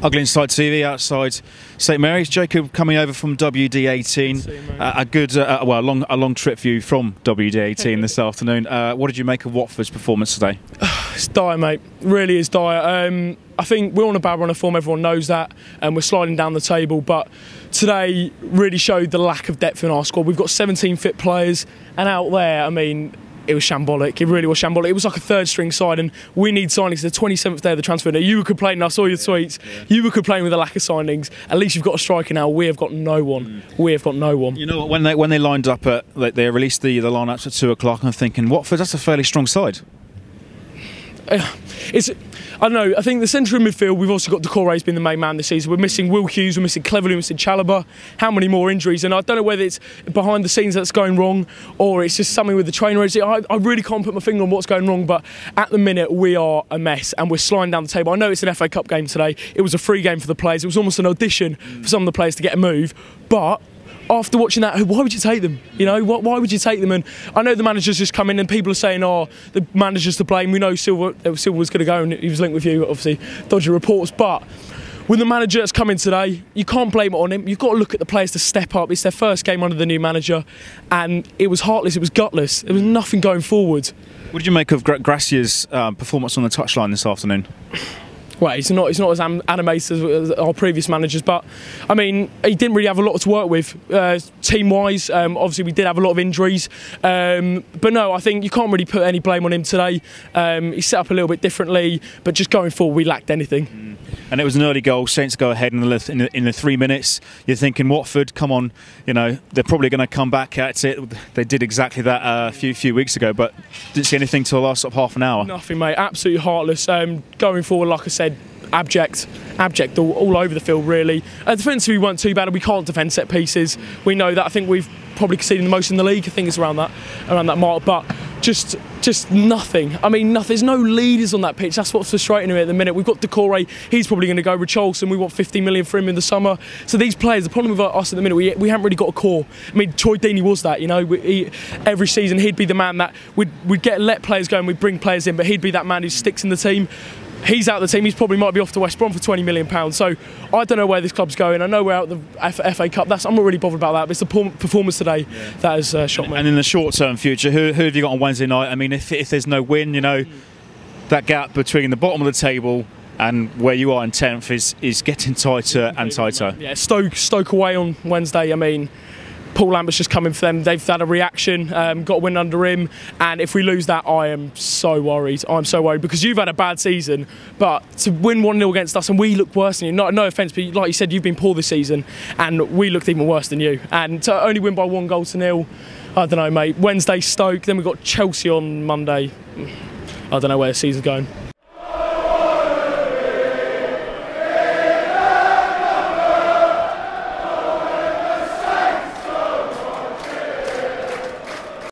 Ugly Inside TV outside St Mary's. Jacob coming over from WD18. A long trip for you from WD18 this afternoon. What did you make of Watford's performance today? It's dire, mate. Really is dire. I think we're on a bad run of form, everyone knows that, and we're sliding down the table, but today really showed the lack of depth in our squad. We've got 17 fit players, and out there, I mean, it was shambolic. It really was shambolic. It was like a third string side, and we need signings. The 27th day of the transfer window. You were complaining, I saw your tweets. Yeah. You were complaining with the lack of signings. At least you've got a striker now. We have got no one. We have got no one. You know what, when they lined up they released the lineups at 2 o'clock, and I'm thinking, Watford, that's a fairly strong side. I don't know, I think the centre of midfield, we've also got Decore's been the main man this season. We're missing Will Hughes, we're missing Cleverly, we're missing Chalobah. How many more injuries? And I don't know whether it's behind the scenes that's going wrong or it's just something with the trainer. I really can't put my finger on what's going wrong, but at the minute we are a mess and we're sliding down the table. I know it's an FA Cup game today. It was a free game for the players. It was almost an audition for some of the players to get a move, but after watching that, why would you take them? You know, why would you take them? And I know the manager's just come in and people are saying, oh, the manager's to blame. We know Silva was going to go and he was linked with you, obviously, dodgy reports. But with the manager that's come in today, you can't blame it on him. You've got to look at the players to step up. It's their first game under the new manager. And it was heartless, it was gutless. There was nothing going forward. What did you make of Gracia's performance on the touchline this afternoon? Well, he's not as animated as our previous managers, but I mean, he didn't really have a lot to work with team-wise. Obviously, we did have a lot of injuries, but no, I think you can't really put any blame on him today. He set up a little bit differently, but just going forward, we lacked anything. And it was an early goal. Saints go ahead in the 3 minutes. You're thinking, Watford, come on, you know they're probably going to come back at it. They did exactly that a few weeks ago, but didn't see anything till the last sort of half an hour. Nothing, mate. Absolutely heartless. Going forward, like I said, abject all over the field, really. Defensively, we weren't too bad, and we can't defend set pieces. We know that. I think we've probably conceded the most in the league. I think it's around that mark, but just nothing. I mean, nothing. There's no leaders on that pitch. That's what's frustrating me at the minute. We've got Decore. He's probably going to go. Richarlison, we want 50 million for him in the summer. So these players, the problem with us at the minute, we haven't really got a core. I mean, Troy Deeney was that, you know. Every season he'd be the man that we'd let players go and we'd bring players in, but he'd be that man who sticks in the team. He's out of the team. He's probably might be off to West Brom for £20 million. So I don't know where this club's going. I know we're out of the FA Cup. I'm not really bothered about that. But it's the performance today that has shocked me. And in the short-term future, who have you got on Wednesday night? I mean, if there's no win, you know, that gap between the bottom of the table and where you are in 10th is getting tighter and tighter. Yeah, Stoke away on Wednesday. I mean, Paul Lambert's just coming for them. They've had a reaction, got a win under him, and if we lose that, I am so worried. I'm so worried because you've had a bad season, but to win 1-0 against us and we look worse than you. No offence, but like you said, you've been poor this season, and we looked even worse than you. And to only win by 1-0, I don't know, mate. Wednesday Stoke, then we've got Chelsea on Monday. I don't know where the season's going.